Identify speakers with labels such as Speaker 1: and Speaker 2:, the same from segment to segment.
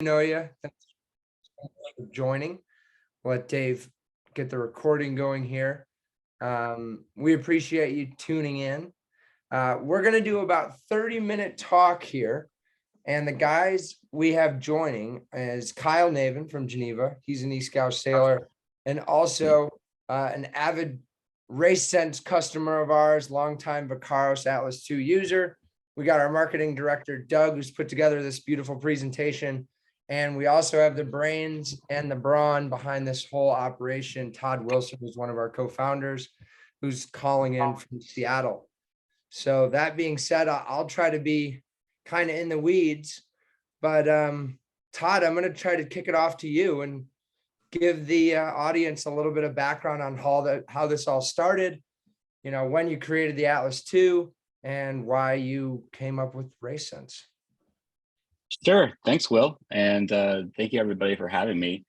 Speaker 1: know you. Thanks for joining. Let Dave get the recording going here. We appreciate you tuning in. We're going to do about 30-minute talk here. And the guys we have joining is Kyle Navin from Geneva. He's an eScout sailor and also an avid RaceSense customer of ours, longtime Vakaros Atlas 2 user. We got our marketing director, Doug, who's put together this beautiful presentation. And we also have the brains and the brawn behind this whole operation. Todd Wilson, who's one of our co-founders, who's calling in from Seattle. So that being said, I'll try to be kind of in the weeds, but Todd, I'm going to try to kick it off to you and give the audience a little bit of background on how this all started, when you created the Atlas 2 and why you came up with RaceSense.
Speaker 2: Sure. Thanks, Will. And thank you everybody for having me.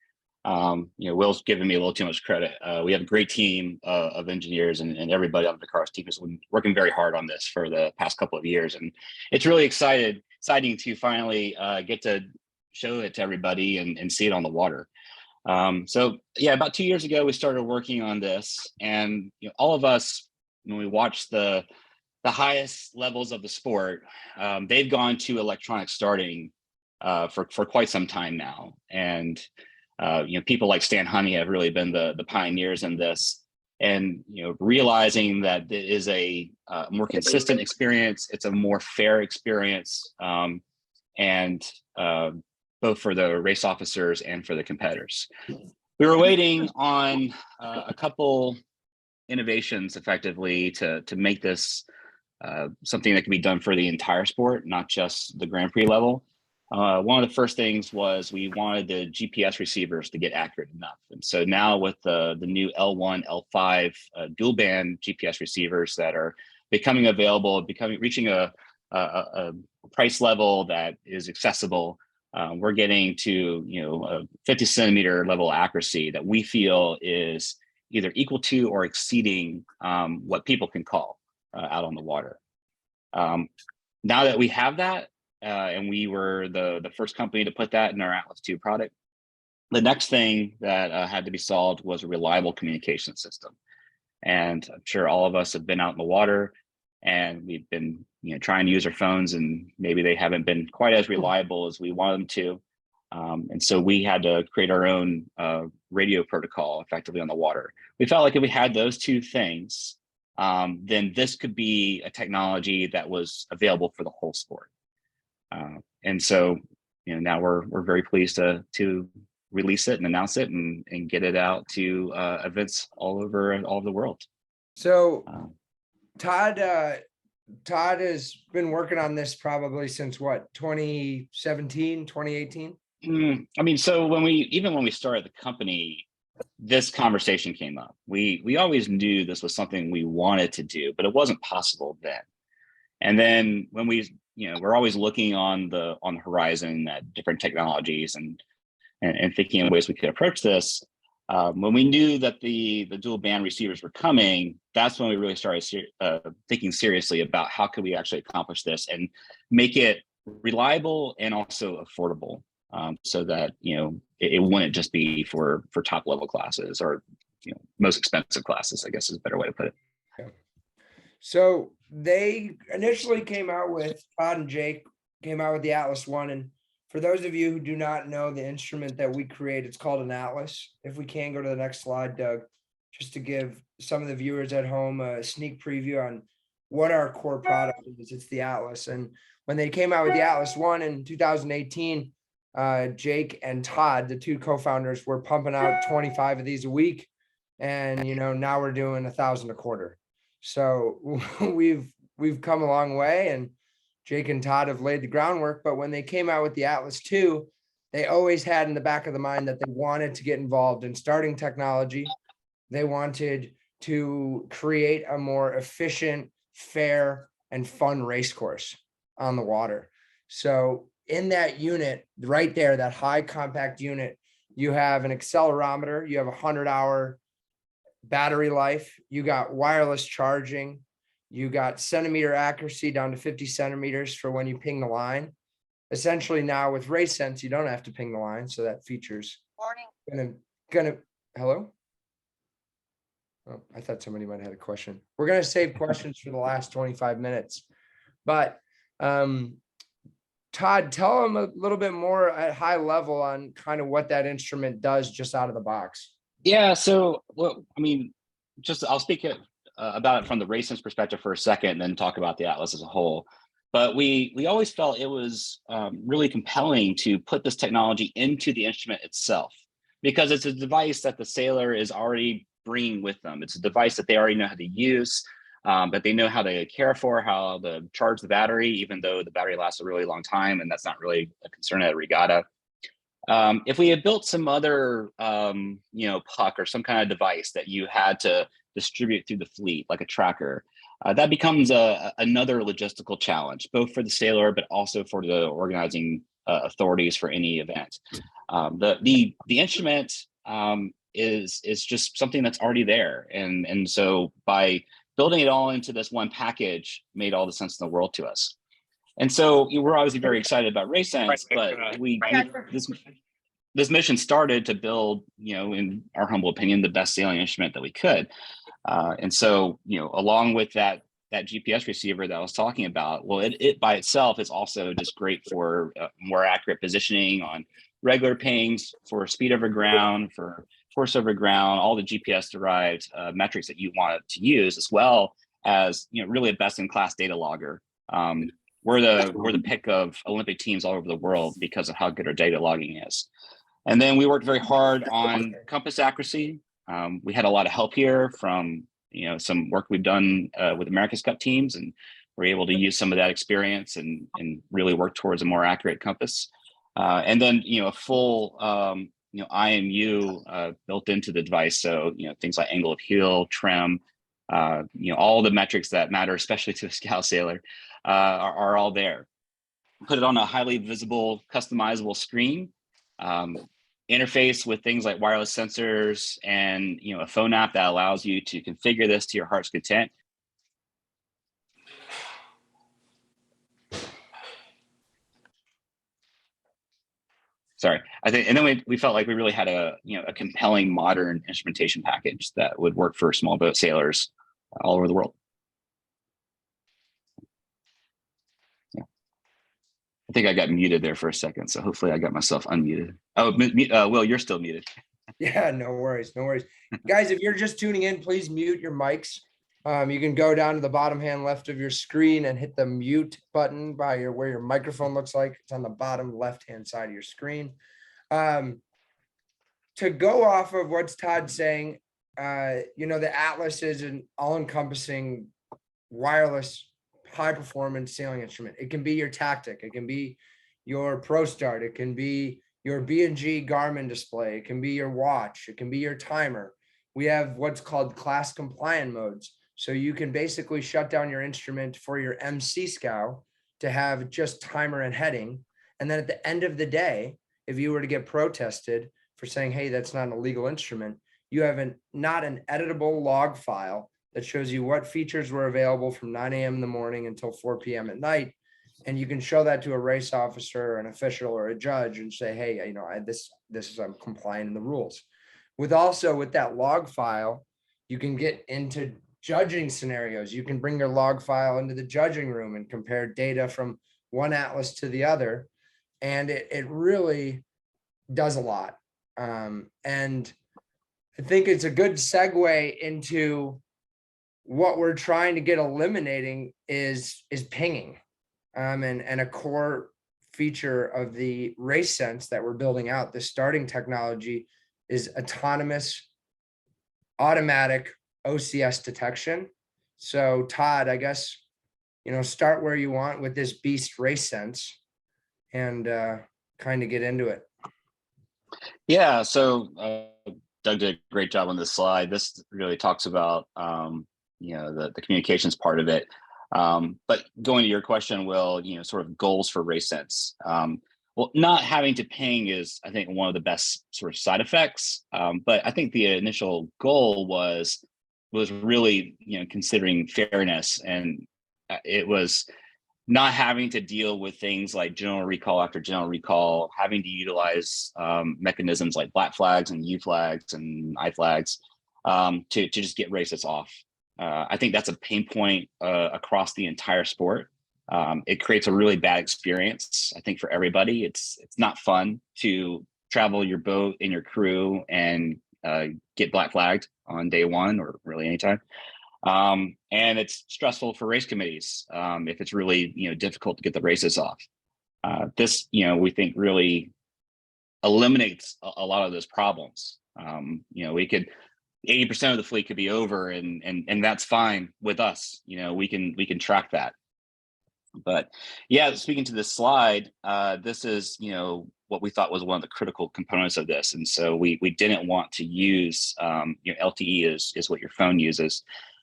Speaker 2: Will's giving me a little too much credit. We have a great team of engineers and everybody on the Vakaros team has been working very hard on this for the past couple of years. And it's really exciting to finally get to show it to everybody and see it on the water. So yeah, about 2 years ago, we started working on this, and all of us, when we watched the highest levels of the sport, they've gone to electronic starting for quite some time now. And people like Stan Honey have really been the pioneers in this, and realizing that it is a more consistent experience, it's a more fair experience, and both for the race officers and for the competitors. We were waiting on a couple innovations effectively to make this something that can be done for the entire sport, not just the Grand Prix level. One of the first things was we wanted the GPS receivers to get accurate enough. And so now with the new L1, L5 dual band GPS receivers that are becoming available, reaching a price level that is accessible, we're getting to a 50 centimeter level accuracy that we feel is either equal to or exceeding what people can call out on the water. Now that we have that, and we were the first company to put that in our Atlas 2 product, the next thing that had to be solved was a reliable communication system. And I'm sure all of us have been out in the water and we've been trying to use our phones, and maybe they haven't been quite as reliable as we want them to. And so we had to create our own radio protocol effectively on the water. We felt like if we had those two things, then this could be a technology that was available for the whole sport. And so, now we're very pleased to release it and announce it and get it out to events all over the world.
Speaker 1: So Todd has been working on this probably since what, 2017, 2018?
Speaker 2: I mean, so when we started the company, this conversation came up. We always knew this was something we wanted to do, but it wasn't possible then. And then when we're always looking on the horizon at different technologies and thinking of ways we could approach this. When we knew that the dual band receivers were coming, that's when we really started thinking seriously about how could we actually accomplish this and make it reliable and also affordable, so that it wouldn't just be for top level classes or most expensive classes, I guess is a better way to put it.
Speaker 1: Yeah. So they initially came out with, Todd and Jake came out with the Atlas 1. And for those of you who do not know the instrument that we create, it's called an Atlas. If we can go to the next slide, Doug, just to give some of the viewers at home a sneak preview on what our core product is. It's the Atlas. And when they came out with the Atlas 1 in 2018, Jake and Todd, the two co-founders, were pumping out 25 of these a week. And, now we're doing 1,000 a quarter. So we've come a long way, and Jake and Todd have laid the groundwork. But when they came out with the Atlas 2, they always had in the back of the mind that they wanted to get involved in starting technology. They wanted to create a more efficient, fair, and fun race course on the water. So in that unit right there, that high compact unit, you have an accelerometer, you have 100-hour battery life, you got wireless charging, you got centimeter accuracy down to 50 centimeters for when you ping the line. essentially now with RaceSense, you don't have to ping the line. So that feature's gonna, hello? Oh, I thought somebody might have had a question. We're gonna save questions for the last 25 minutes. But Todd, tell them a little bit more at high level on kind of what that instrument does just out of the box.
Speaker 2: Yeah, so I'll speak about it from the RaceSense perspective for a second, and then talk about the Atlas as a whole. But we always felt it was really compelling to put this technology into the instrument itself, because it's a device that the sailor is already bringing with them. It's a device that they already know how to use, that they know how to care for, how to charge the battery, even though the battery lasts a really long time, and that's not really a concern at a regatta. If we had built some other, puck or some kind of device that you had to distribute through the fleet, like a tracker, that becomes another logistical challenge, both for the sailor, but also for the organizing authorities for any event. The instrument is just something that's already there, and so by building it all into this one package made all the sense in the world to us. And so we're obviously very excited about RaceSense, but this mission started to build, in our humble opinion, the best sailing instrument that we could. And so, along with that GPS receiver that I was talking about, well, it by itself is also just great for more accurate positioning on regular pings, for speed over ground, for force over ground, all the GPS derived metrics that you want to use, as well as, really a best in class data logger. We're the pick of Olympic teams all over the world because of how good our data logging is. And then we worked very hard on compass accuracy. We had a lot of help here from some work we've done with America's Cup teams, and we're able to use some of that experience and really work towards a more accurate compass. And then a full IMU built into the device. So things like angle of heel, trim, all the metrics that matter, especially to a scout sailor, are all there. Put it on a highly visible, customizable screen. Interface with things like wireless sensors and a phone app that allows you to configure this to your heart's content. Sorry, I think, and then we felt like we really had a compelling modern instrumentation package that would work for small boat sailors all over the world. Yeah. I think I got muted there for a second, so hopefully I got myself unmuted. Oh, Will, you're still muted.
Speaker 1: Yeah, no worries, no worries. Guys, if you're just tuning in, please mute your mics. You can go down to the bottom hand left of your screen and hit the mute button by where your microphone looks like. It's on the bottom left-hand side of your screen. To go off of what's Todd saying, the Atlas is an all-encompassing wireless high-performance sailing instrument. It can be your tactic. It can be your Pro Start. It can be your B&G Garmin display. It can be your watch. It can be your timer. We have what's called class compliant modes. So you can basically shut down your instrument for your MC scow to have just timer and heading. And then at the end of the day, if you were to get protested for saying, hey, that's not an illegal instrument, you have not an editable log file that shows you what features were available from 9 a.m. in the morning until 4 p.m. at night. And you can show that to a race officer or an official or a judge and say, hey, I'm compliant in the rules. With that log file, you can get into judging scenarios. You can bring your log file into the judging room and compare data from one Atlas to the other. And it really does a lot. And I think it's a good segue into what we're trying to get eliminating is pinging. And a core feature of the RaceSense that we're building out, the starting technology, is autonomous automatic OCS detection. So Todd, I guess, start where you want with this beast RaceSense and kind of get into it.
Speaker 2: Yeah, so Doug did a great job on this slide. This really talks about the communications part of it. But going to your question, Will, sort of goals for RaceSense. Well, not having to ping is, I think, one of the best sort of side effects. But I think the initial goal was really, considering fairness, and it was not having to deal with things like general recall after general recall, having to utilize mechanisms like black flags and U flags and I flags to just get races off. I think that's a pain point across the entire sport. It creates a really bad experience, I think, for everybody. It's not fun to travel your boat and your crew and get black flagged on day one or really anytime. And it's stressful for race committees if it's really difficult to get the races off. This we think really eliminates a lot of those problems. We could 80% of the fleet could be over, and that's fine with us. We can track that. But yeah, speaking to this slide, this is what we thought was one of the critical components of this, and so we didn't want to use LTE is what your phone uses.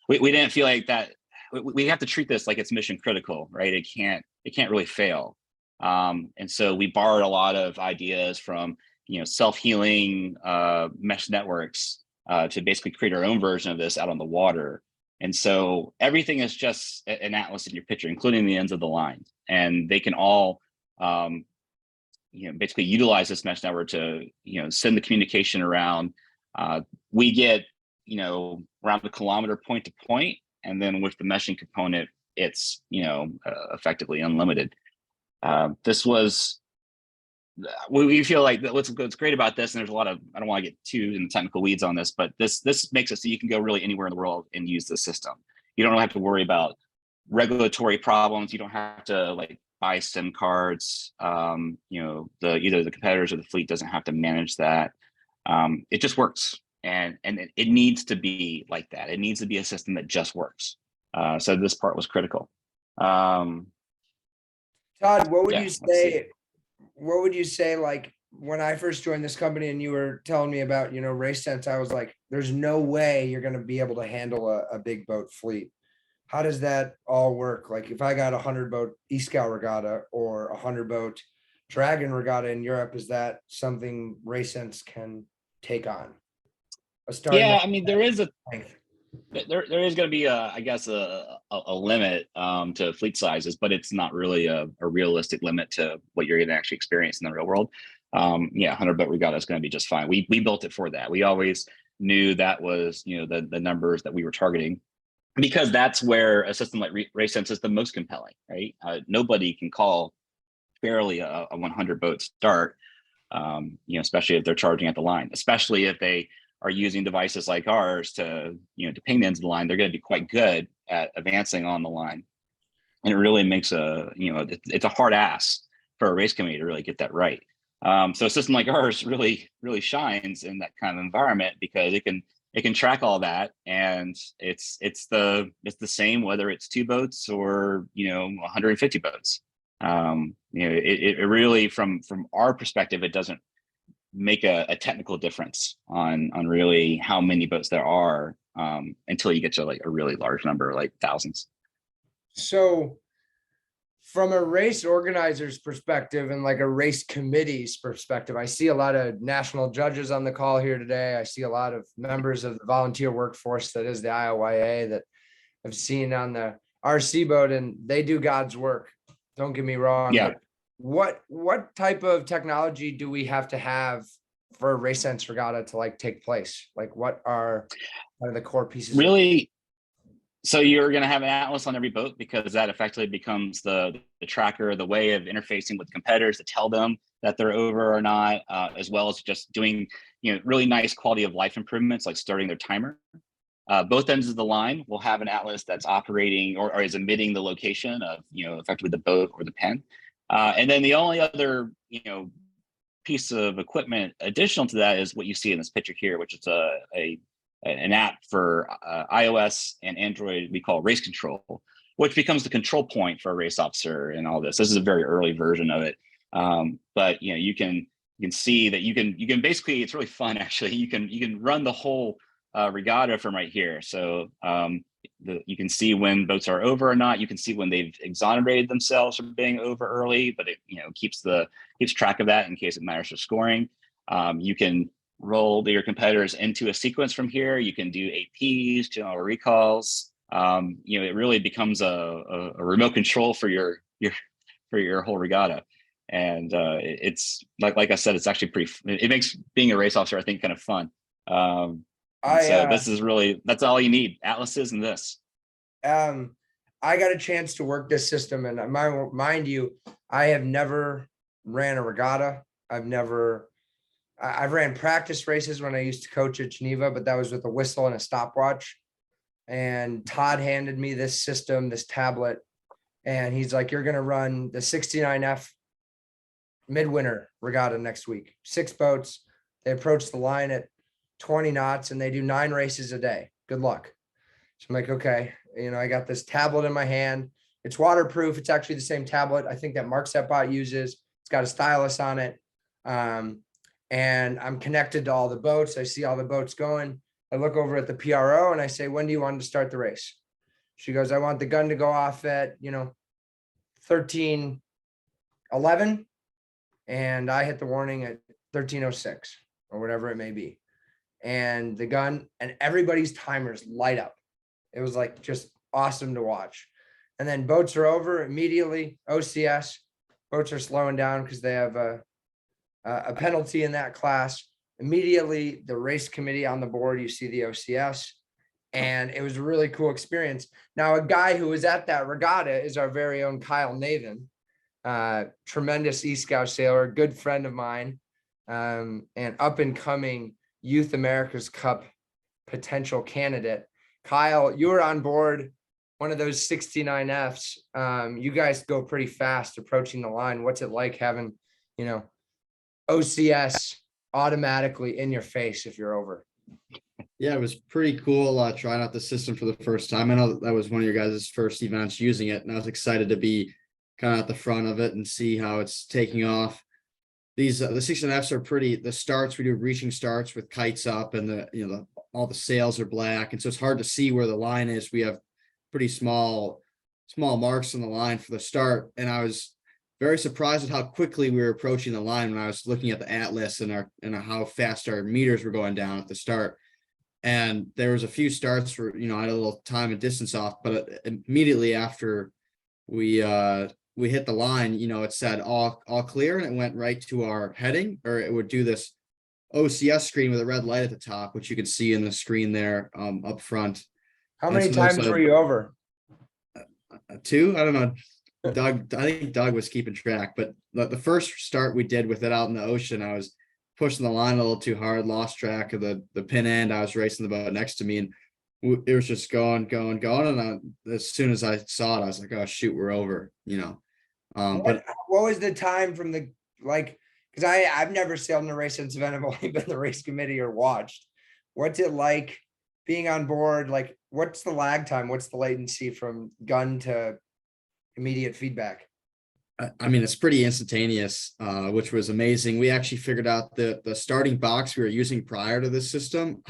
Speaker 2: We didn't feel like that. We have to treat this like it's mission critical, right? It can't really fail. And so we borrowed a lot of ideas from self-healing mesh networks to basically create our own version of this out on the water. And so everything is just an atlas in your picture, including the ends of the line, and they can all basically utilize this mesh network to send the communication around. We get around a kilometer point to point, and then with the meshing component, it's effectively unlimited. This was we feel like what's great about this, and there's a lot of, I don't want to get too in the technical weeds on this, but this makes it so you can go really anywhere in the world and use the system. You don't have to worry about regulatory problems. You don't have to buy SIM cards. Either the competitors or the fleet doesn't have to manage that. It just works. And it needs to be like that. It needs to be a system that just works. So this part was critical.
Speaker 1: Todd, what would you say? What would you say? Like when I first joined this company and you were telling me about RaceSense, I was like, "There's no way you're going to be able to handle a big boat fleet." How does that all work? Like if I got a 100-boat E-Scout regatta or a 100-boat Dragon regatta in Europe, is that something RaceSense can take on?
Speaker 2: Yeah, I mean, there is going to be I guess a limit to fleet sizes, but it's not really a realistic limit to what you're going to actually experience in the real world. 100-boat regatta is going to be just fine. We built it for that. We always knew that was the numbers that we were targeting, because that's where a system like RaceSense is the most compelling, right? Nobody can call barely a 100-boat start, especially if they're charging at the line, especially if they are using devices like ours to ping the ends of the line. They're going to be quite good at advancing on the line. And it really makes it's a hard ask for a race committee to really get that right. So a system like ours really, really shines in that kind of environment because it can track all that, and it's the same whether it's 2 boats or 150 boats. It really, from our perspective, it doesn't make a technical difference on really how many boats there are until you get to a really large number, like thousands.
Speaker 1: So from a race organizer's perspective and a race committee's perspective, I see a lot of national judges on the call here today. I see a lot of members of the volunteer workforce that is the ILYA that I've seen on the RC boat, and they do God's work. Don't get me wrong.
Speaker 2: Yeah.
Speaker 1: What type of technology do we have to have for a RaceSense regatta to take place? What are the core pieces?
Speaker 2: Really, so you're going to have an atlas on every boat, because that effectively becomes the tracker, the way of interfacing with competitors to tell them that they're over or not, as well as just doing really nice quality of life improvements like starting their timer. Both ends of the line will have an atlas that's operating or is emitting the location of effectively the boat or the pen. And then the only other piece of equipment additional to that is what you see in this picture here, which is an app for iOS and Android we call Race Control, which becomes the control point for a race officer and all this. This is a very early version of it, but you can see that you can basically, it's really fun actually. You can run the whole regatta from right here. So you can see when boats are over or not. You can see when they've exonerated themselves from being over early, but it keeps track of that in case it matters for scoring. You can roll your competitors into a sequence from here. You can do APs, general recalls. It really becomes a remote control for your for your whole regatta. And it's like I said, it's actually it makes being a race officer, I think, kind of fun. So this is that's all you need, atlases and this.
Speaker 1: I got a chance to work this system, and mind you, I have never ran a regatta. I've ran practice races when I used to coach at Geneva, but that was with a whistle and a stopwatch. And Todd handed me this system, this tablet, and he's like, "You're going to run the 69F midwinter regatta next week. 6 boats. They approach the line at 20 knots, and they do 9 races a day. Good luck." So I'm like, okay, I got this tablet in my hand. It's waterproof. It's actually the same tablet I think that Mark Sepot uses. It's got a stylus on it. And I'm connected to all the boats. I see all the boats going. I look over at the PRO and I say, "When do you want to start the race?" She goes, "I want the gun to go off at, 13:11. And I hit the warning at 13:06 or whatever it may be." And the gun and everybody's timers light up. It was like just awesome to watch. And then boats are over immediately. OCS boats are slowing down because they have a penalty in that class. Immediately, the race committee on the board, you see the OCS, and it was a really cool experience. Now, a guy who was at that regatta is our very own Kyle Navin, tremendous E-Scout sailor, good friend of mine, and up and coming Youth America's Cup potential candidate. Kyle, you were on board one of those 69Fs. You guys go pretty fast approaching the line. What's it like having, OCS automatically in your face if you're over?
Speaker 3: Yeah, it was pretty cool trying out the system for the first time. I know that was one of your guys' first events using it, and I was excited to be kind of at the front of it and see how it's taking off. These the 69Fs are pretty. The starts, we do reaching starts with kites up, and all the sails are black, and so it's hard to see where the line is. We have pretty small marks on the line for the start, and I was very surprised at how quickly we were approaching the line when I was looking at the atlas and how fast our meters were going down at the start. And there was a few starts where I had a little time and distance off, but immediately after we hit the line, it said all clear, and it went right to our heading, or it would do this OCS screen with a red light at the top, which you can see in the screen there up front.
Speaker 1: How many times were you over?
Speaker 3: 2? I don't know. Doug, I think Doug was keeping track, but the first start we did with it out in the ocean, I was pushing the line a little too hard, lost track of the pin end. I was racing the boat next to me, and it was just going. And as soon as I saw it, I was like, "Oh shoot, we're over." But
Speaker 1: what was the time from because I've never sailed in a RaceSense event. I've only been the race committee or watched. What's it like being on board? Like, what's the lag time? What's the latency from gun to immediate feedback?
Speaker 3: I mean, it's pretty instantaneous, which was amazing. We actually figured out the starting box we were using prior to this system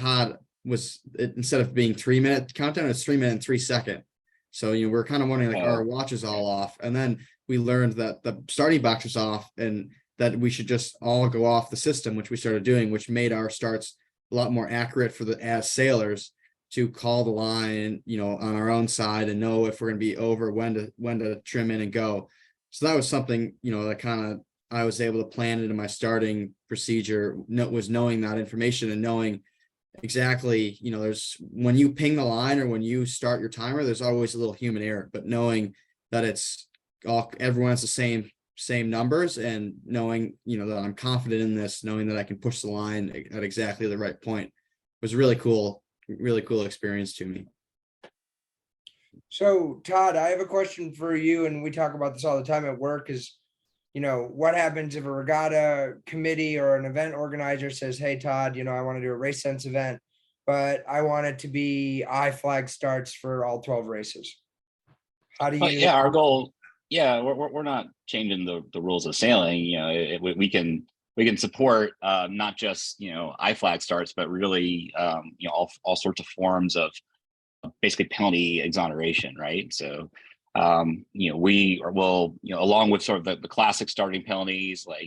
Speaker 3: instead of being 3-minute countdown, it's 3 minute and 3 second. So we're kind of wondering our watch is all off, and then we learned that the starting box was off and that we should just all go off the system, which we started doing, which made our starts a lot more accurate as sailors to call the line, on our own side and know if we're going to be over, when to trim in and go. So that was something, that kind of I was able to plan into my starting procedure, was knowing that information and knowing exactly, there's when you ping the line or when you start your timer, there's always a little human error, but knowing that everyone has the same numbers, and knowing, that I'm confident in this, knowing that I can push the line at exactly the right point was really cool experience to me.
Speaker 1: So Todd, I have a question for you, and we talk about this all the time at work is, what happens if a regatta committee or an event organizer says, "Hey, Todd, I want to do a RaceSense event, but I want it to be I-flag starts for all 12 races." How do you?
Speaker 2: Our goal. Yeah, we're not changing the rules of sailing. We can support not just I-flag starts, but really all sorts of forms of basically penalty exoneration, right? So we will along with sort of the classic starting penalties we'll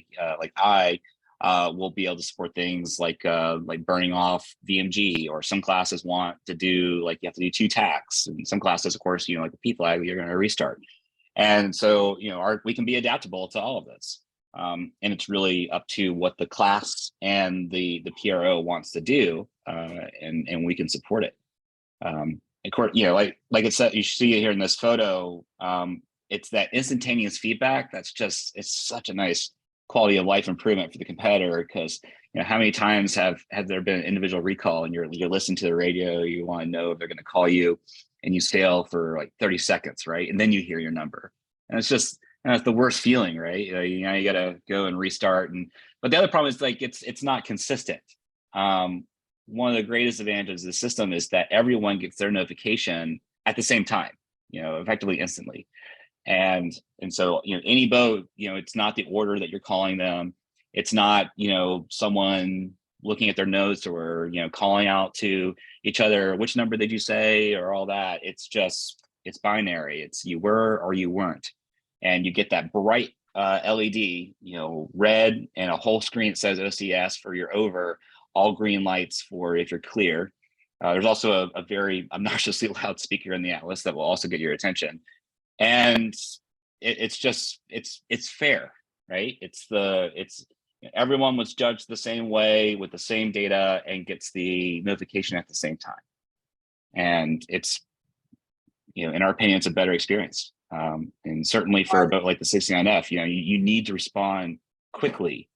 Speaker 2: be able to support things like burning off VMG, or some classes want to do you have to do 2 tacks, and some classes, of course, like the P flag, you're going to restart. And so, we can be adaptable to all of this. And it's really up to what the class and the PRO wants to do, and we can support it. Of course, like it said, you see it here in this photo. It's that instantaneous feedback. It's such a nice quality of life improvement for the competitor, because how many times have there been an individual recall and you're listening to the radio, you want to know if they're going to call you, and you sail for like 30 seconds, right? And then you hear your number, and it's the worst feeling, right? You got to go and restart. But the other problem is like it's not consistent. One of the greatest advantages of the system is that everyone gets their notification at the same time, effectively instantly. And so, any boat, it's not the order that you're calling them. It's not, someone looking at their notes or, calling out to each other, which number did you say, or all that. It's binary. It's you were or you weren't. And you get that bright LED, red, and a whole screen that says OCS for you're over, all green lights for if you're clear. There's also a very obnoxiously loud speaker in the Atlas that will also get your attention. And it's fair, right? Everyone was judged the same way with the same data and gets the notification at the same time. And it's, in our opinion, it's a better experience. And certainly for a boat like the 69F, you need to respond quickly,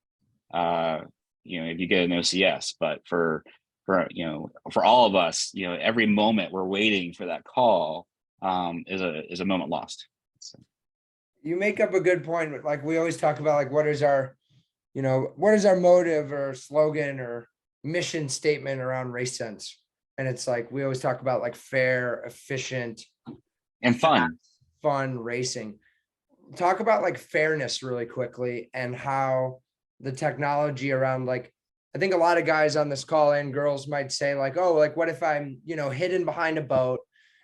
Speaker 2: if you get an OCS. But for all of us, every moment we're waiting for that call is a moment lost. So.
Speaker 1: You make up a good point. Like we always talk about, like, what is our motive or slogan or mission statement around RaceSense? And it's like, we always talk about like fair, efficient,
Speaker 2: and
Speaker 1: fun racing. Talk about like fairness really quickly, and how the technology around, like, I think a lot of guys on this call and girls might say like, oh, like what if I'm, hidden behind a boat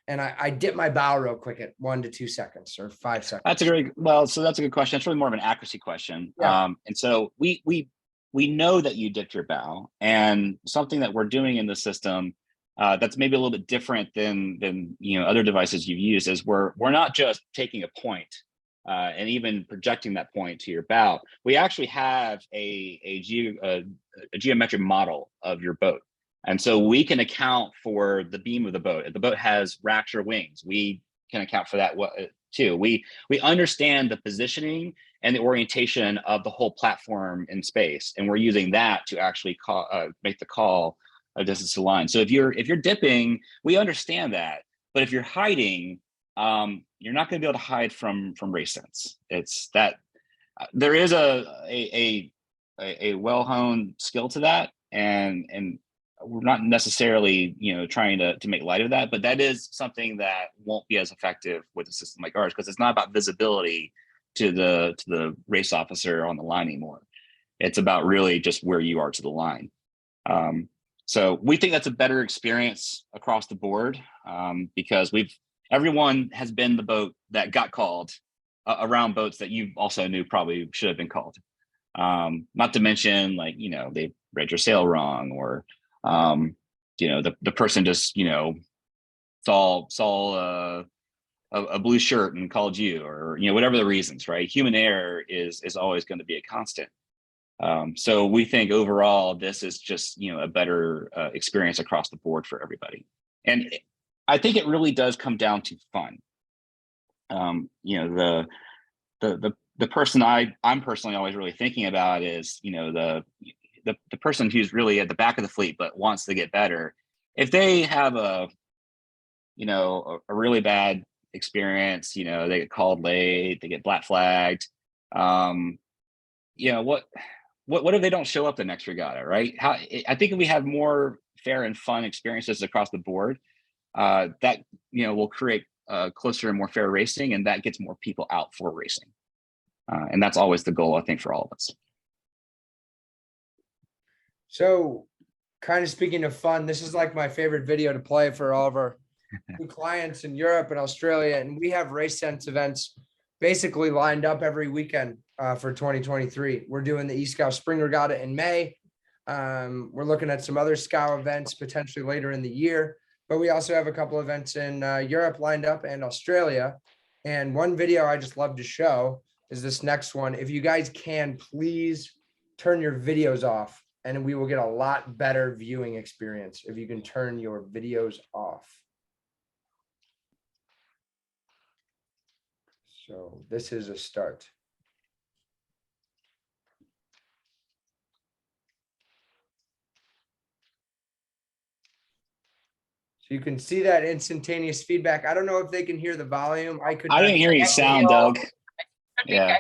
Speaker 1: and I dip my bow real quick at 1 to 2 seconds or 5 seconds?
Speaker 2: That's a good question. It's really more of an accuracy question.
Speaker 1: Yeah.
Speaker 2: And so we know that you dipped your bow, and something that we're doing in the system that's maybe a little bit different than other devices you've used is we're not just taking a point and even projecting that point to your bow. We actually have a geometric model of your boat. And so we can account for the beam of the boat. If the boat has racks or wings, we can account for that too. We understand the positioning and the orientation of the whole platform in space, and we're using that to actually make the call of distance to line. So if you're dipping, we understand that. But if you're hiding, you're not going to be able to hide from RaceSense. It's that there is a well-honed skill to that, and we're not necessarily trying to make light of that, but that is something that won't be as effective with a system like ours, because it's not about visibility to the race officer on the line anymore. It's about really just where you are to the line. So we think that's a better experience across the board, because everyone has been the boat that got called around boats that you also knew probably should have been called. Not to mention, like, they read your sail wrong, or the person just saw a blue shirt and called you, or whatever the reasons, right? Human error is always going to be a constant. So we think overall this is just a better experience across the board for everybody. And I think it really does come down to fun. The person I'm personally always really thinking about is the person who's really at the back of the fleet but wants to get better. If they have a really bad experience, they get called late, they get black flagged, what if they don't show up the next regatta, right? I think if we have more fair and fun experiences across the board, that will create closer and more fair racing, and that gets more people out for racing. And that's always the goal, I think, for all of us.
Speaker 1: So, kind of speaking of fun, this is like my favorite video to play for all of our new clients in Europe and Australia. And we have RaceSense events basically lined up every weekend for 2023. We're doing the eScow Spring Regatta in May. We're looking at some other SCOW events potentially later in the year, but we also have a couple events in Europe lined up and Australia. And one video I just love to show is this next one. If you guys can, please turn your videos off and we will get a lot better viewing experience if you can turn your videos off. So this is a start. So you can see that instantaneous feedback. I don't know if they can hear the volume. I could.
Speaker 2: I didn't hear any sound, Doug. Yeah.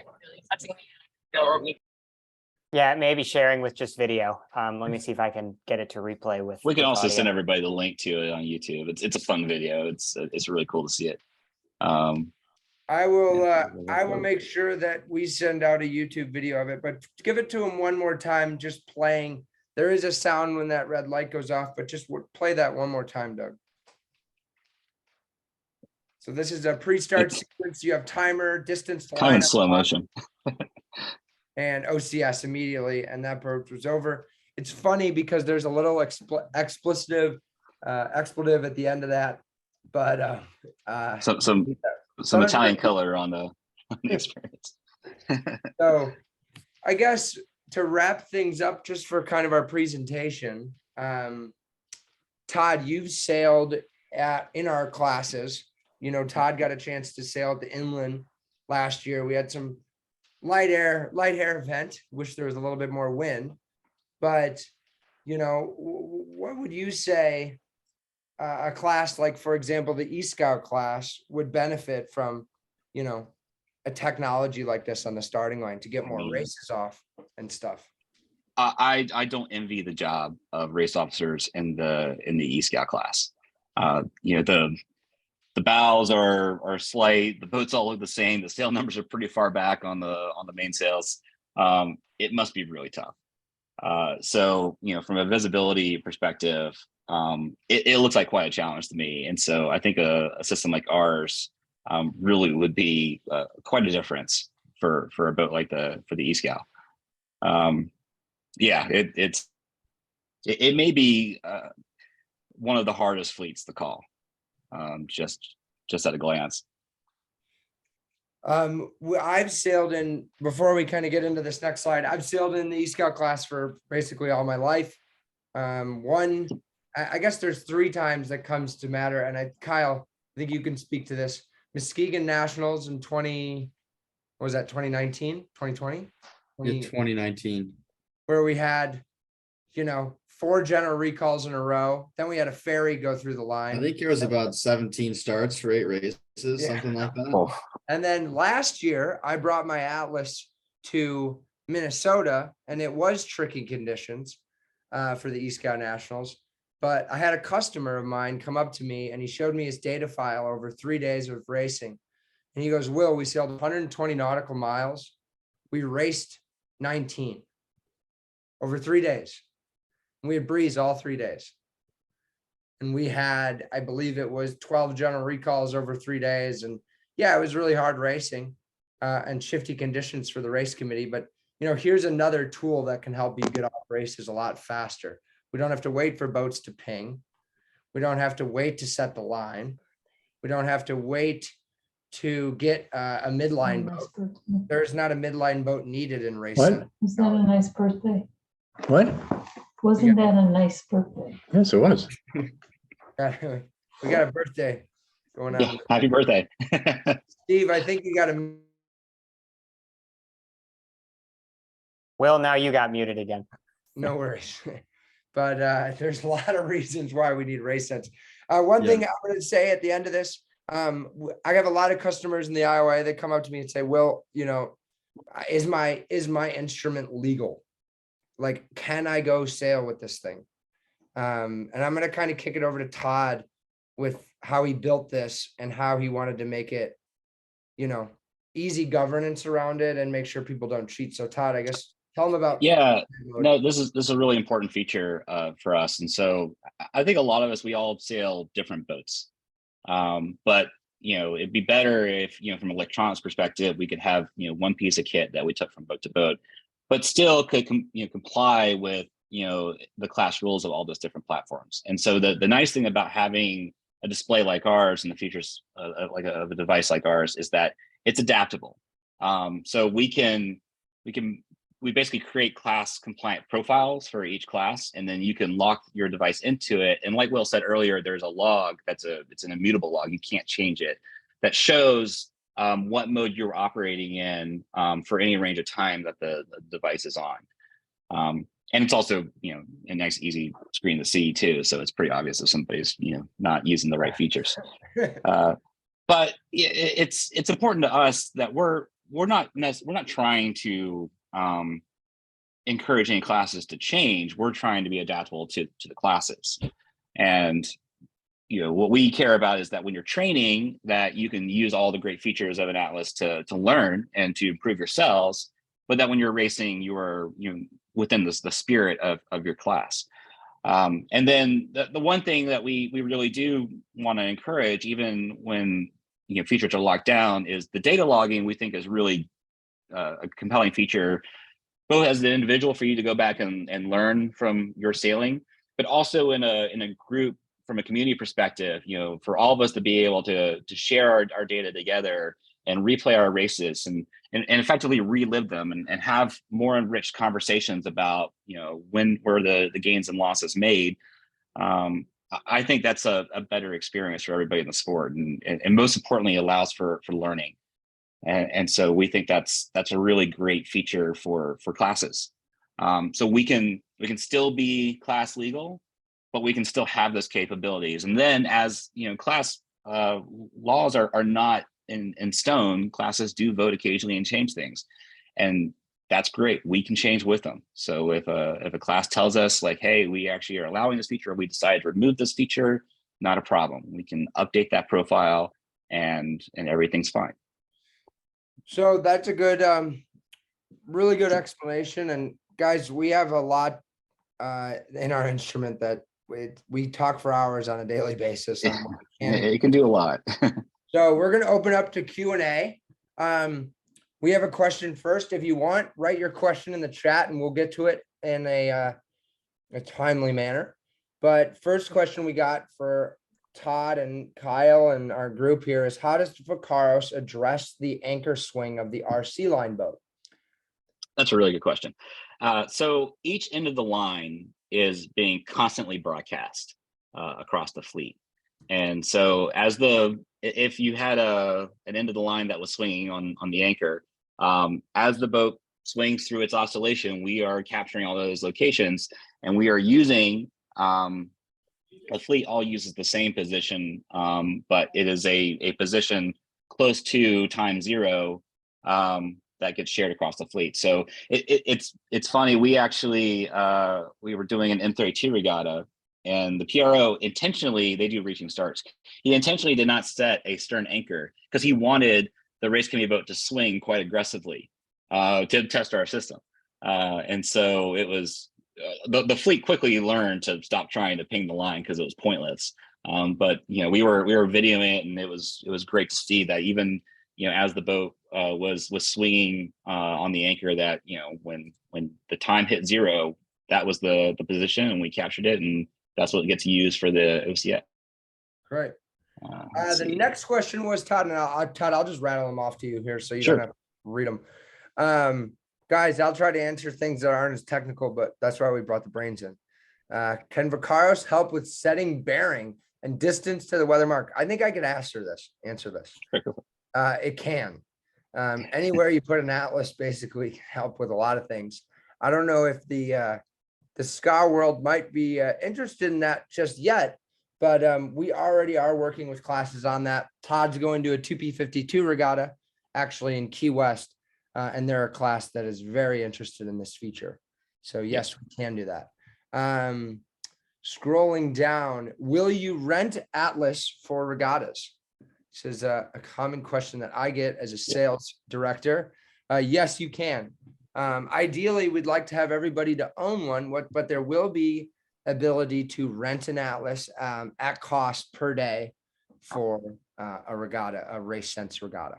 Speaker 4: Yeah, maybe sharing with just video. Let me see if I can get it to replay with.
Speaker 2: We can
Speaker 4: with
Speaker 2: also
Speaker 4: audio.
Speaker 2: send everybody the link to it on YouTube. It's a fun video. It's really cool to see it.
Speaker 1: I will make sure that we send out a YouTube video of it, but give it to them one more time, just playing. There is a sound when that red light goes off, but just play that one more time, Doug. So this is a pre-start sequence. You have timer, distance to
Speaker 2: Kind of in
Speaker 1: line
Speaker 2: slow motion.
Speaker 1: and OCS immediately, and that part was over. It's funny because there's a little expletive at the end of that, but
Speaker 2: Some Italian color on the experience.
Speaker 1: So I guess to wrap things up just for kind of our presentation, Todd, you've sailed in our classes. You know, Todd got a chance to sail at the inland last year. We had some light air event. Wish there was a little bit more wind, but you know, what would you say a class like, for example, the eScout class would benefit from, you know, a technology like this on the starting line to get more races off and stuff?
Speaker 2: I don't envy the job of race officers in the eScout class. You know, the bows are slight, the boats all look the same, the sail numbers are pretty far back on the main sails. It must be really tough. So, you know, from a visibility perspective, it looks like quite a challenge to me. And so I think a system like ours really would be quite a difference for a boat like for the eScout. Yeah, it may be one of the hardest fleets to call, just at a glance.
Speaker 1: I've sailed in, before we kind of get into this next slide, I've sailed in the eScout class for basically all my life. I guess there's 3 times that comes to matter. And Kyle, I think you can speak to this. Muskegon Nationals in 2019, 2020?
Speaker 3: 2019.
Speaker 1: Where we had, you know, 4 general recalls in a row. Then we had a ferry go through the line.
Speaker 3: I think there was about 17 starts for 8 races, something like that.
Speaker 2: Oh.
Speaker 1: And then last year, I brought my Atlas to Minnesota, and it was tricky conditions for the eScout Nationals. But I had a customer of mine come up to me, and he showed me his data file over 3 days of racing. And he goes, Will, we sailed 120 nautical miles. We raced 19 over 3 days. And we had breeze all 3 days. And we had, I believe it was 12 general recalls over 3 days. And yeah, it was really hard racing and shifty conditions for the race committee. But, you know, here's another tool that can help you get off races a lot faster. We don't have to wait for boats to ping. We don't have to wait to set the line. We don't have to wait to get a midline boat. There's not a midline boat needed in racing.
Speaker 5: What? Was that a nice birthday?
Speaker 6: What?
Speaker 5: Wasn't that a nice birthday?
Speaker 6: Yes, it was.
Speaker 1: We got a birthday going on.
Speaker 2: Yeah, happy birthday.
Speaker 1: Steve, I think you got a.
Speaker 4: Will, now you got muted again.
Speaker 1: No worries. But there's a lot of reasons why we need RaceSense. One thing I wanted to say at the end of this, I have a lot of customers in the ILYA that come up to me and say, Will, you know, is my instrument legal? Like, can I go sail with this thing? And I'm going to kind of kick it over to Todd with how he built this and how he wanted to make it, you know, easy governance around it and make sure people don't cheat. So Todd, I guess tell them about.
Speaker 2: Yeah, no, this is a really important feature for us. And so I think a lot of us, we all sail different boats. But, you know, it'd be better if, you know, from an electronics perspective, we could have, you know, one piece of kit that we took from boat to boat, but still could comply with, you know, the class rules of all those different platforms. And so the nice thing about having a display like ours and the features of a device like ours is that it's adaptable. So we basically create class compliant profiles for each class, and then you can lock your device into it. And like Will said earlier, there's a log it's an immutable log. You can't change it. That shows what mode you're operating in for any range of time that the device is on. And it's also, a nice, easy screen to see too. So it's pretty obvious if somebody's, not using the right features. But it's important to us that we're not trying to encourage any classes to change. We're trying to be adaptable to the classes. And what we care about is that when you're training, that you can use all the great features of an Atlas to learn and to improve yourselves, but that when you're racing, you are within the spirit of your class. And then the one thing that we really do want to encourage, even when features are locked down, is the data logging. We think is really a compelling feature, both as an individual for you to go back and learn from your sailing, but also in a group from a community perspective, for all of us to be able to share our data together and replay our races and effectively relive them and have more enriched conversations about, when were the gains and losses made. I think that's a better experience for everybody in the sport, and most importantly allows for learning. And so we think that's a really great feature for classes. So we can still be class legal, but we can still have those capabilities. And then as class laws are not in stone, classes do vote occasionally and change things. And that's great. We can change with them. So if a class tells us like, hey, we actually are allowing this feature, or we decide to remove this feature, not a problem. We can update that profile and everything's fine.
Speaker 1: So that's a good, really good explanation. And guys, we have a lot in our instrument that we talk for hours on a daily basis.
Speaker 2: It can do a lot.
Speaker 1: So we're going to open up to Q&A. We have a question first. If you want, write your question in the chat and we'll get to it in a timely manner. But first question we got for Todd and Kyle and our group here is, how does Vakaros address the anchor swing of the RC line boat?
Speaker 2: That's a really good question. So each end of the line is being constantly broadcast across the fleet. And so if you had an end of the line that was swinging on the anchor, as the boat swings through its oscillation, we are capturing all those locations, and we are using, the fleet all uses the same position, but it is a position close to time zero that gets shared across the fleet. So it's funny. We actually we were doing an M32 regatta, and the PRO intentionally, they do reaching starts. He intentionally did not set a stern anchor because he wanted the race committee boat to swing quite aggressively to test our system. And so it was the fleet quickly learned to stop trying to ping the line because it was pointless. But we were videoing it, and it was great to see that even as the boat was swinging on the anchor, that when the time hit zero, that was the position, and we captured it, and that's what gets used for the OCS.
Speaker 1: Great. The next question was, Todd, and Todd, I'll just rattle them off to you here so you don't have to read them. Guys, I'll try to answer things that aren't as technical, but that's why we brought the brains in. Can Vakaros help with setting bearing and distance to the weather mark? I think I could answer this. It can. Anywhere you put an Atlas basically can help with a lot of things. I don't know if the SCA world might be interested in that just yet, but we already are working with classes on that. Todd's going to a 2P52 regatta actually in Key West, and they're a class that is very interested in this feature. So yes, we can do that. Scrolling down, will you rent Atlas for regattas? This is a common question that I get as a sales director. Yes, you can. Ideally, we'd like to have everybody to own one, but there will be ability to rent an Atlas at cost per day for a regatta, a RaceSense regatta.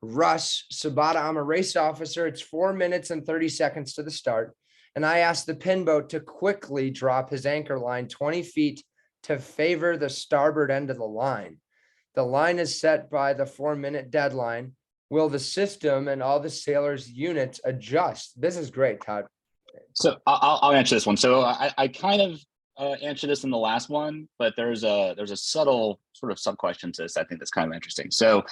Speaker 1: Russ Sabata, I'm a race officer. It's 4 minutes and 30 seconds to the start. And I asked the pin boat to quickly drop his anchor line 20 feet to favor the starboard end of the line. The line is set by the 4-minute deadline. Will the system and all the sailors' units adjust? This is great, Todd.
Speaker 2: So I'll answer this one. So I kind of answered this in the last one, but there's a subtle sort of sub question to this. I think that's kind of interesting. So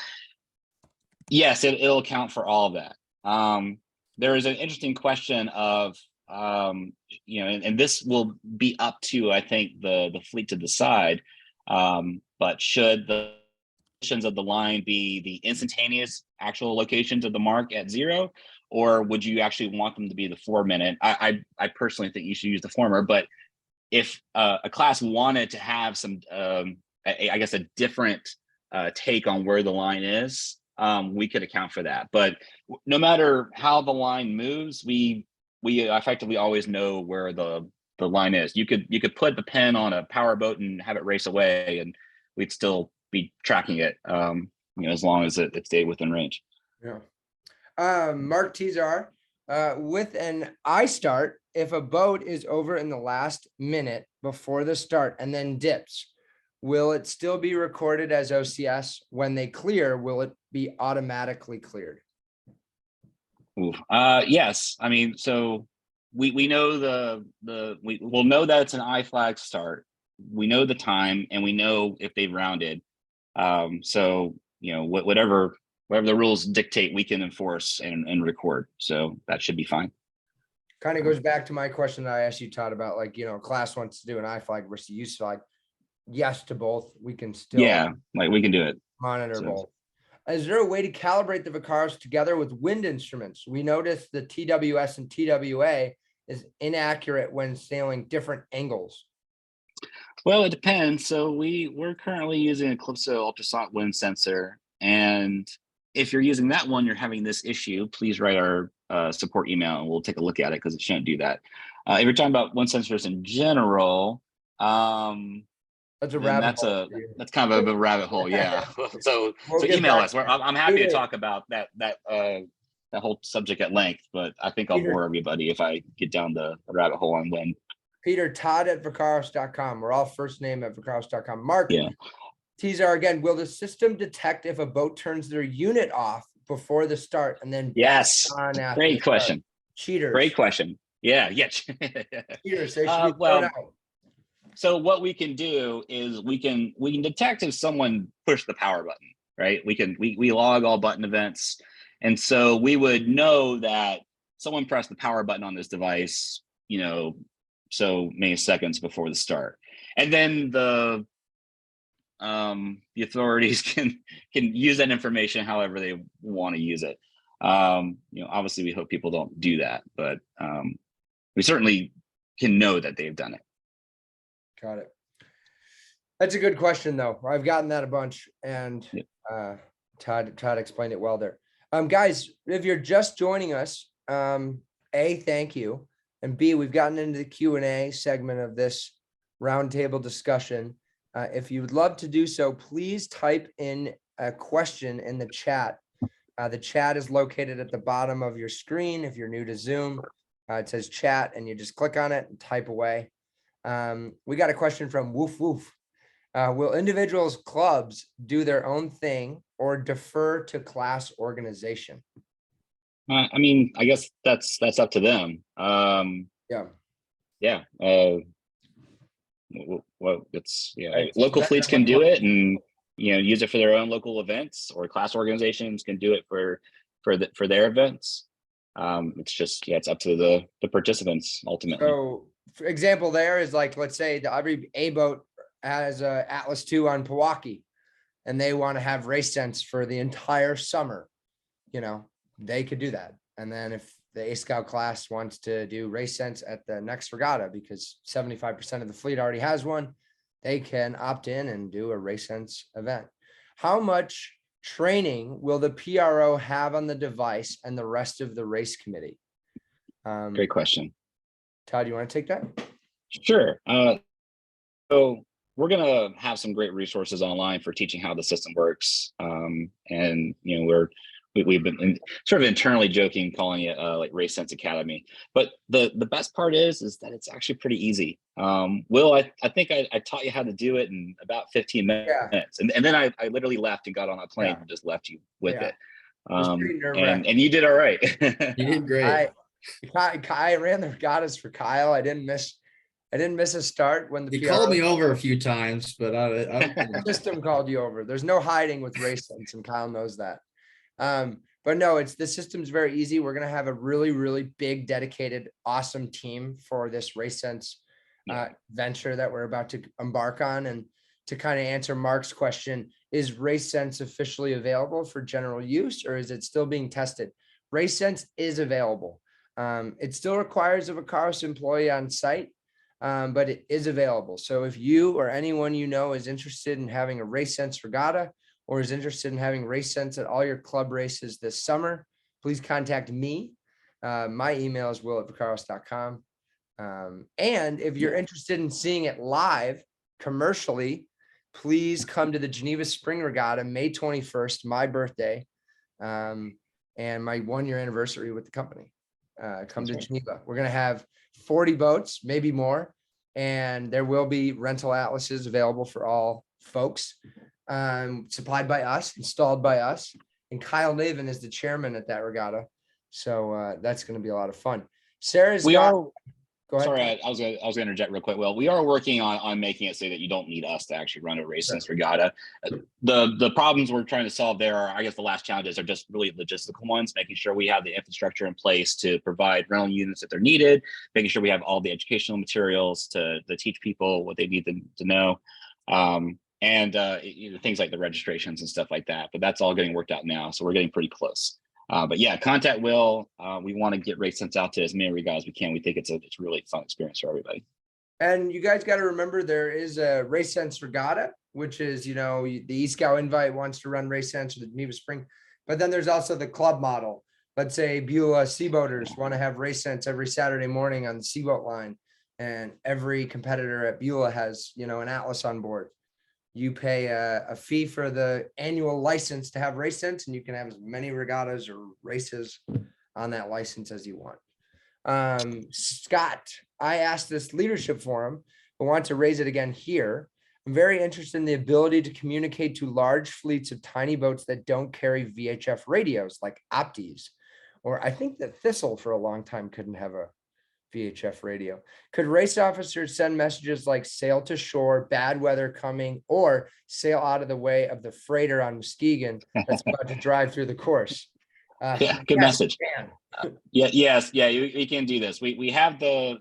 Speaker 2: yes, it'll account for all of that. There is an interesting question of and this will be up to, I think, the fleet to decide. But should the positions of the line be the instantaneous actual locations of the mark at 0, or would you actually want them to be the 4-minute? I personally think you should use the former, but if a class wanted to have some, I guess, a different take on where the line is, we could account for that. But no matter how the line moves, we effectively always know where the line is. You could put the pen on a power boat and have it race away, and we'd still be tracking it, as long as it stayed within range.
Speaker 1: Yeah. Mark Tizar, with an I start, if a boat is over in the last minute before the start and then dips, will it still be recorded as OCS? When they clear, will it be automatically cleared?
Speaker 2: Yes. I mean, so we know we'll know that it's an I flag start. We know the time, and we know if they've rounded. So whatever the rules dictate, we can enforce and record. So that should be fine.
Speaker 1: Kind of goes back to my question that I asked you, Todd, about class wants to do an I flag versus use flag. Yes to both. We can still
Speaker 2: we can do it.
Speaker 1: Monitor both. Is there a way to calibrate the Vakaros together with wind instruments? We noticed the TWS and TWA is inaccurate when sailing different angles.
Speaker 2: Well, it depends. So we're currently using a Calypso ultrasonic wind sensor, and if you're using that one, you're having this issue, please write our support email and we'll take a look at it, because it shouldn't do that. If you're talking about wind sensors in general,
Speaker 1: that's a rabbit hole.
Speaker 2: That's kind of a rabbit hole. Yeah. So email us. I'm happy to talk about that whole subject at length, but I think I'll bore everybody if I get down the rabbit hole on wind.
Speaker 1: Peter, Todd at Vakaros.com. We're all first name at Vakaros.com. Mark,
Speaker 2: yeah.
Speaker 1: Teaser again. Will the system detect if a boat turns their unit off before the start and then
Speaker 2: yes,
Speaker 1: on after
Speaker 2: great question.
Speaker 1: Cheaters.
Speaker 2: Great question. Yeah.
Speaker 1: Cheaters. They should be thrown out.
Speaker 2: So what we can do is we can detect if someone pushed the power button, right? We log all button events, and so we would know that someone pressed the power button on this device, so many seconds before the start, and then the authorities can use that information however they want to use it. Obviously we hope people don't do that, but we certainly can know that they've done it.
Speaker 1: Got it. That's a good question, though. I've gotten that a bunch, and Todd explained it well there. Guys, if you're just joining us, A, thank you, and B, we've gotten into the Q&A segment of this roundtable discussion. If you would love to do so, please type in a question in the chat. The chat is located at the bottom of your screen. If you're new to Zoom, it says chat, and you just click on it and type away. We got a question from Woof Woof. Will individuals clubs do their own thing or defer to class organization?
Speaker 2: I mean, I guess that's up to them. Yeah. Well, local fleets can do it and use it for their own local events, or class organizations can do it for their events. It's just it's up to the participants ultimately.
Speaker 1: So, for example, there is let's say every A boat has a Atlas 2 on Pewaukee, and they want to have RaceSense for the entire summer. They could do that. And then if the A Scout class wants to do RaceSense at the next regatta, because 75% of the fleet already has one, they can opt in and do a RaceSense event. How much training will the PRO have on the device and the rest of the race committee?
Speaker 2: Great question.
Speaker 1: Todd, you want to take that?
Speaker 2: Sure. So we're going to have some great resources online for teaching how the system works. And we we've been sort of internally joking, calling it like RaceSense Academy. But the best part is that it's actually pretty easy. Will, I think I taught you how to do it in about 15 minutes,
Speaker 1: Yeah.
Speaker 2: and then I literally left and got on a plane
Speaker 1: Yeah.
Speaker 2: and just left you with
Speaker 1: Yeah.
Speaker 2: it.
Speaker 1: It was pretty nerve-wracking.
Speaker 2: And you did all right.
Speaker 3: You did great.
Speaker 1: I ran the regattas for Kyle. I didn't miss a start when the
Speaker 3: You
Speaker 1: PRO
Speaker 3: called me over a few times, but
Speaker 1: the system called you over. There's no hiding with RaceSense, and Kyle knows that. But no, the system's very easy. We're gonna have a really, really big, dedicated, awesome team for this RaceSense venture that we're about to embark on. And to kind of answer Mark's question, is RaceSense officially available for general use, or is it still being tested? RaceSense is available. It still requires a Vakaros employee on site, but it is available. So if you or anyone you know is interested in having a RaceSense regatta, or is interested in having RaceSense at all your club races this summer, please contact me. My email is will@vakaros.com. And if you're interested in seeing it live commercially, please come to the Geneva Spring Regatta, May 21st, my birthday, and my 1-year anniversary with the company. Come to Geneva. We're going to have 40 boats, maybe more, and there will be rental atlases available for all folks, supplied by us, installed by us. And Kyle Navin is the chairman at that regatta. So that's going to be a lot of fun. Sarah's
Speaker 2: Go ahead.
Speaker 1: Sorry,
Speaker 2: I was gonna interject real quick. Well, we are working on making it so that you don't need us to actually run a RaceSense regatta. The problems we're trying to solve there are, I guess, the last challenges are just really logistical ones, making sure we have the infrastructure in place to provide rental units if they're needed, making sure we have all the educational materials to teach people what they need to know. And things like the registrations and stuff like that. But that's all getting worked out now. So we're getting pretty close. But yeah, contact Will. We want to get RaceSense out to as many regattas as we can. We think it's really fun experience for everybody.
Speaker 1: And you guys got to remember, there is a RaceSense regatta, which is, the eScout Invite wants to run RaceSense or the Geneva Spring. But then there's also the club model. Let's say Beulah Seaboaters want to have RaceSense every Saturday morning on the Seaboat line. And every competitor at Beulah has, an Atlas on board. You pay a fee for the annual license to have RaceSense, and you can have as many regattas or races on that license as you want. Scott, I asked this leadership forum, but want to raise it again here. I'm very interested in the ability to communicate to large fleets of tiny boats that don't carry VHF radios like Optis, or I think that Thistle for a long time couldn't have a VHF radio. Could race officers send messages like sail to shore, bad weather coming, or sail out of the way of the freighter on Muskegon that's about to drive through the course?
Speaker 2: Yeah, good message. You can do this. We have the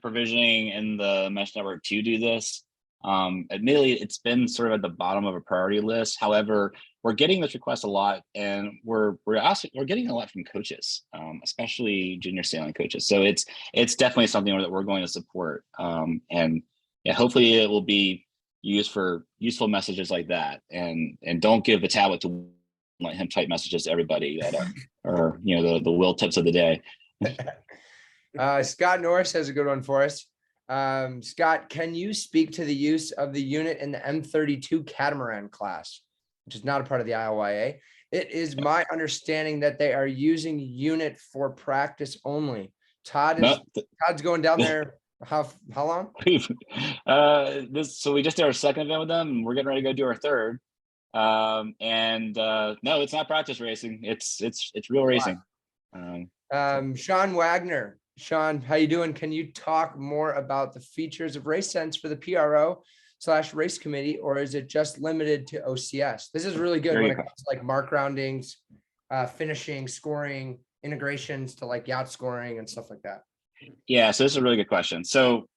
Speaker 2: provisioning in the mesh network to do this. Admittedly, it's been sort of at the bottom of a priority list. However, we're getting this request a lot, and we're getting a lot from coaches, especially junior sailing coaches. So it's definitely something that we're going to support. And yeah, hopefully it will be used for useful messages like that. And don't give the tablet to let him type messages to everybody that are the Will tips of the day.
Speaker 1: Scott Norris has a good one for us. Scott, can you speak to the use of the unit in the M32 catamaran class, which is not a part of the ILYA? It is my understanding that they are using unit for practice only. Todd's going down there. How long?
Speaker 2: So we just did our second event with them, and we're getting ready to go do our third. No, it's not practice racing. It's real racing.
Speaker 1: Sean Wagner. Sean, how you doing? Can you talk more about the features of RaceSense for the PRO/race committee, or is it just limited to OCS? This is really good when it comes to like mark roundings, finishing, scoring, integrations to like yacht scoring and stuff like that.
Speaker 2: Yeah, so this is a really good question. So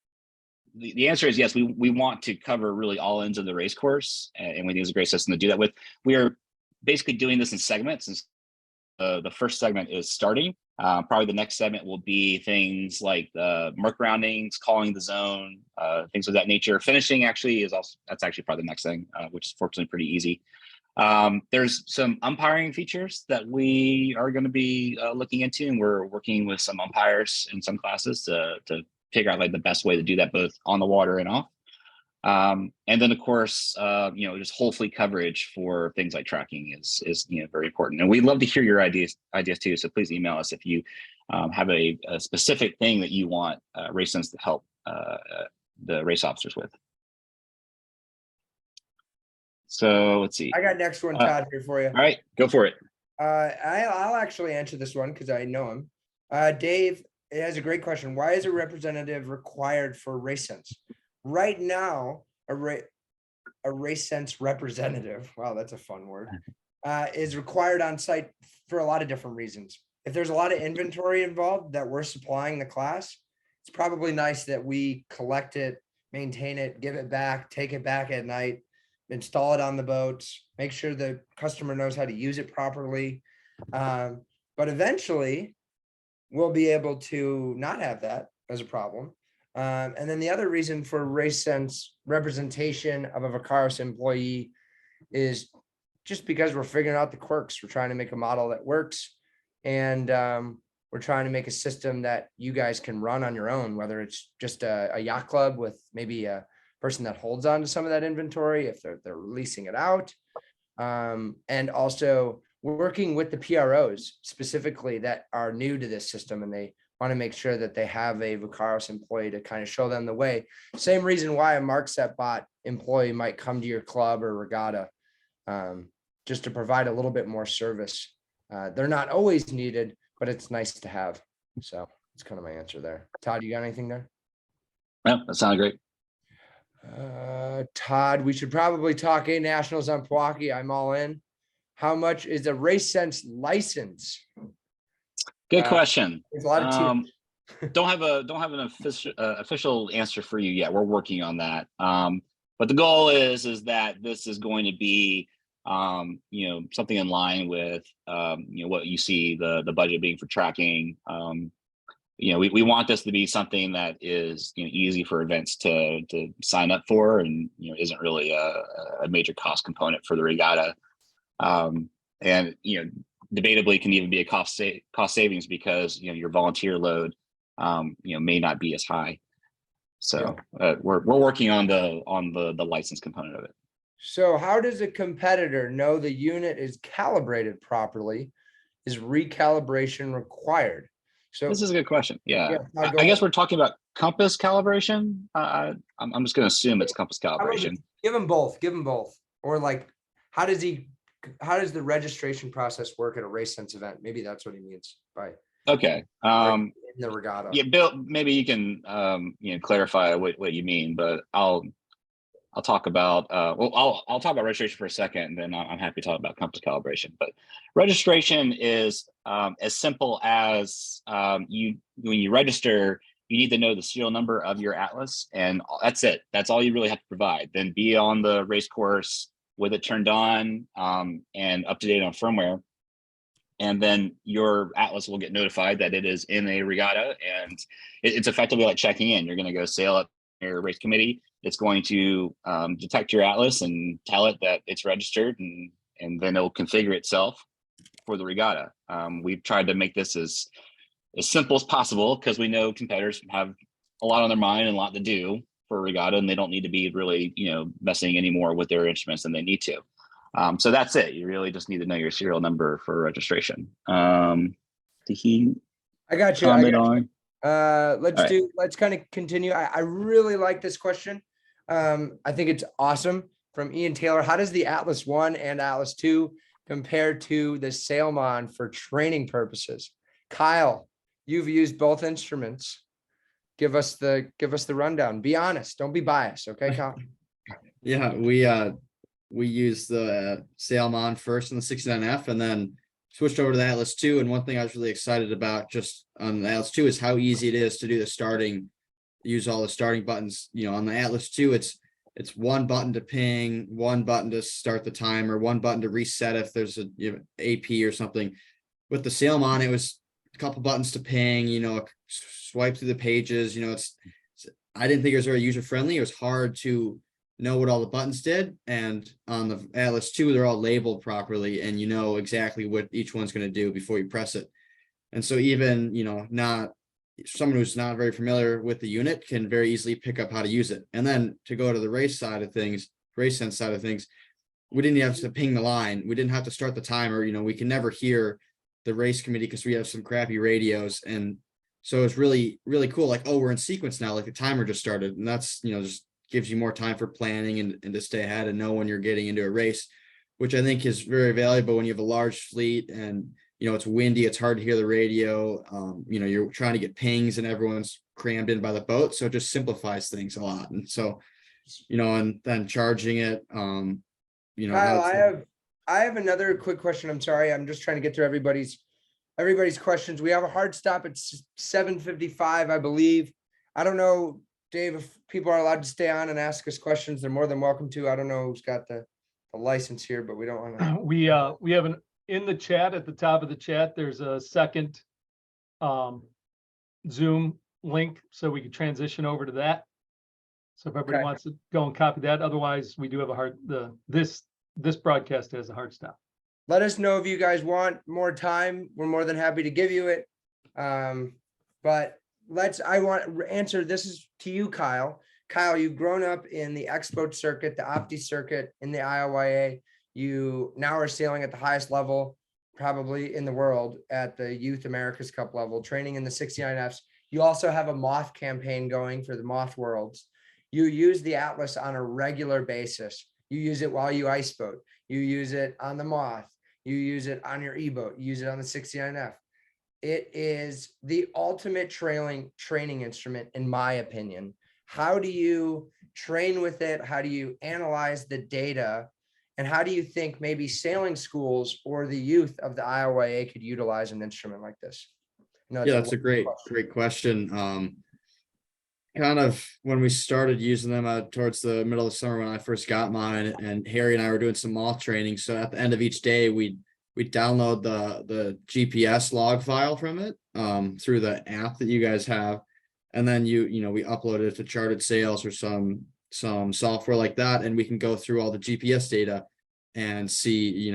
Speaker 2: the answer is yes, we want to cover really all ends of the race course, and we think it's a great system to do that with. We are basically doing this in segments. The first segment is starting. Probably the next segment will be things like mark roundings, calling the zone, things of that nature. Finishing that's actually probably the next thing, which is fortunately pretty easy. There's some umpiring features that we are going to be looking into, and we're working with some umpires in some classes to figure out like the best way to do that both on the water and off. And then of course, just whole fleet coverage for things like tracking is very important. And we'd love to hear your ideas too. So please email us if you have a specific thing that you want RaceSense to help the race officers with. So let's see.
Speaker 1: I got next one, Todd, here for you.
Speaker 2: All right, go for it.
Speaker 1: I'll actually answer this one because I know him. Dave has a great question. Why is a representative required for RaceSense? Right now, a RaceSense representative, wow, that's a fun word, is required on site for a lot of different reasons. If there's a lot of inventory involved that we're supplying the class, it's probably nice that we collect it, maintain it, give it back, take it back at night, install it on the boats, make sure the customer knows how to use it properly. But eventually we'll be able to not have that as a problem. And then the other reason for RaceSense representation of a Vakaros employee is just because we're figuring out the quirks. We're trying to make a model that works, and we're trying to make a system that you guys can run on your own, whether it's just a yacht club with maybe a person that holds on to some of that inventory if they're releasing it out. And also working with the PROs specifically that are new to this system, and they want to make sure that they have a Vakaros employee to kind of show them the way. Same reason why a MarkSet bot employee might come to your club or regatta, just to provide a little bit more service. They're not always needed, but it's nice to have. So that's kind of my answer there. Todd, you got anything there?
Speaker 2: No, that sounded great.
Speaker 1: Todd, we should probably talk A Nationals on Pewaukee. I'm all in. How much is a RaceSense license?
Speaker 2: Good question.
Speaker 1: There's a lot of
Speaker 2: don't have an official answer for you yet. We're working on that. But the goal is that this is going to be something in line with what you see the budget being for tracking. We want this to be something that is easy for events to sign up for, and isn't really a major cost component for the regatta. And debatably can even be a cost savings because your volunteer load may not be as high. So we're working on the license component of it.
Speaker 1: So how does a competitor know the unit is calibrated properly? Is recalibration required? So
Speaker 2: this is a good question. Yeah,
Speaker 1: I
Speaker 2: guess we're talking about compass calibration. I'm just going to assume it's compass calibration.
Speaker 1: Give them both. Or like, how does the registration process work at a RaceSense event? Maybe that's what he means by
Speaker 2: okay.
Speaker 1: in the regatta.
Speaker 2: Yeah, Bill, maybe you can clarify what you mean, but I'll talk about I'll talk about registration for a second, and then I'm happy to talk about compass calibration. But registration is as simple as when you register, you need to know the serial number of your Atlas, and that's it. That's all you really have to provide. Then be on the race course with it turned on and up to date on firmware. And then your Atlas will get notified that it is in a regatta, and it's effectively like checking in. You're going to go sail up your race committee. It's going to detect your Atlas and tell it that it's registered, and then it'll configure itself for the regatta. We've tried to make this as simple as possible because we know competitors have a lot on their mind and a lot to do for a regatta, and they don't need to be really messing any more with their instruments than they need to. So that's it. You really just need to know your serial number for registration. Did he?
Speaker 1: I got you. Let's kind of continue. I really like this question. I think it's awesome from Ian Taylor. How does the Atlas 1 and Atlas 2 compare to the Sailmon for training purposes? Kyle, you've used both instruments. Give us the rundown. Be honest. Don't be biased. Okay, Kyle?
Speaker 3: Yeah, we used the Sailmon first in the 69F, and then switched over to the Atlas 2. And one thing I was really excited about just on the Atlas 2 is how easy it is to do the starting, use all the starting buttons. On the Atlas 2, it's one button to ping, one button to start the timer, one button to reset if there's a AP or something. With the Sailmon, it was a couple buttons to ping, swipe through the pages. I didn't think it was very user friendly. It was hard to know what all the buttons did, and on the Atlas 2 they're all labeled properly, and you know exactly what each one's going to do before you press it. And so even not someone who's not very familiar with the unit can very easily pick up how to use it. And then to go to the race side of things, RaceSense side of things, we didn't have to ping the line. We didn't have to start the timer. We can never hear the race committee because we have some crappy radios. And so it's really, really cool. Like, oh, we're in sequence now, like the timer just started. And that's, just gives you more time for planning and to stay ahead and know when you're getting into a race, which I think is very valuable when you have a large fleet and, it's windy, it's hard to hear the radio. You're trying to get pings and everyone's crammed in by the boat. So it just simplifies things a lot. And so, and then charging it,
Speaker 1: Kyle,
Speaker 3: that's-
Speaker 1: I have another quick question. I'm sorry. I'm just trying to get through everybody's questions. We have a hard stop at 7:55, I believe. I don't know, Dave, if people are allowed to stay on and ask us questions, they're more than welcome to. I don't know who's got the license here, but we don't want to.
Speaker 6: We have in the chat, at the top of the chat, there's a second Zoom link, so we can transition over to that. So if everybody wants to go and copy that, otherwise we do have this broadcast has a hard stop.
Speaker 1: Let us know if you guys want more time. We're more than happy to give you it. But I want to answer, this is to you, Kyle. Kyle, you've grown up in the expo circuit, the Opti circuit, in the ILYA. You now are sailing at the highest level, probably in the world, at the Youth America's Cup level, training in the 69Fs. You also have a Moth campaign going for the Moth Worlds. You use the Atlas on a regular basis. You use it while you ice boat. You use it on the Moth. You use it on your e-boat. You use it on the 69F. It is the ultimate training instrument, in my opinion. How do you train with it? How do you analyze the data? And how do you think maybe sailing schools or the youth of the ILYA could utilize an instrument like this?
Speaker 3: Yeah, that's a great question. Kind of when we started using them towards the middle of the summer when I first got mine, and Harry and I were doing some moth training. So at the end of each day, we'd download the GPS log file from it through the app that you guys have. And then we upload it to Charted Sails or some software like that, and we can go through all the GPS data and see,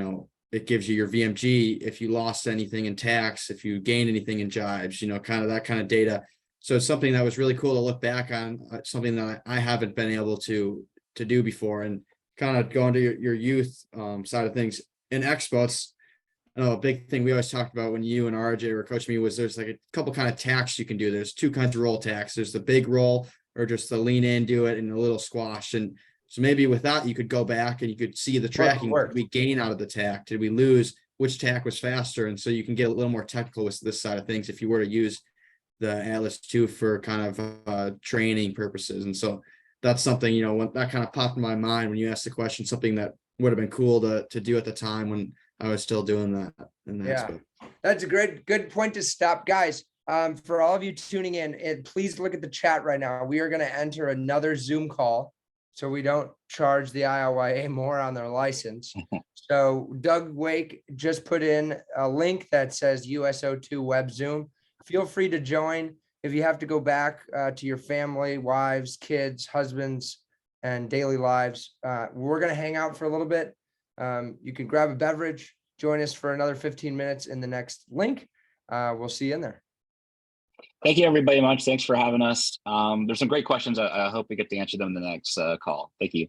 Speaker 3: it gives you your VMG, if you lost anything in tacks, if you gained anything in jibes, kind of that kind of data. So it's something that was really cool to look back on, something that I haven't been able to do before. And kind of going to your youth side of things in expo, a big thing we always talked about when you and RJ were coaching me was there's like a couple kind of tacks you can do. There's two kinds of roll tacks. There's the big roll, or just the lean in, do it, and a little squash. And so maybe with that, you could go back and you could see the tracking. Did we gain out of the tack? Did we lose? Which tack was faster? And so you can get a little more technical with this side of things if you were to use the Atlas 2 for kind of training purposes. And so that's something, when that kind of popped in my mind when you asked the question, something that would have been cool to do at the time when I was still doing that.
Speaker 1: That's a good point to stop, guys. For all of you tuning in, and please look at the chat right now. We are going to enter another Zoom call, so we don't charge the ILYA more on their license. So Doug Wake just put in a link that says USO2 Web Zoom. Feel free to join. If you have to go back to your family, wives, kids, husbands, and daily lives, we're going to hang out for a little bit. You can grab a beverage, join us for another 15 minutes in the next link. We'll see you in there.
Speaker 2: Thank you, everybody, much. Thanks for having us. There's some great questions. I hope we get to answer them in the next call. Thank you.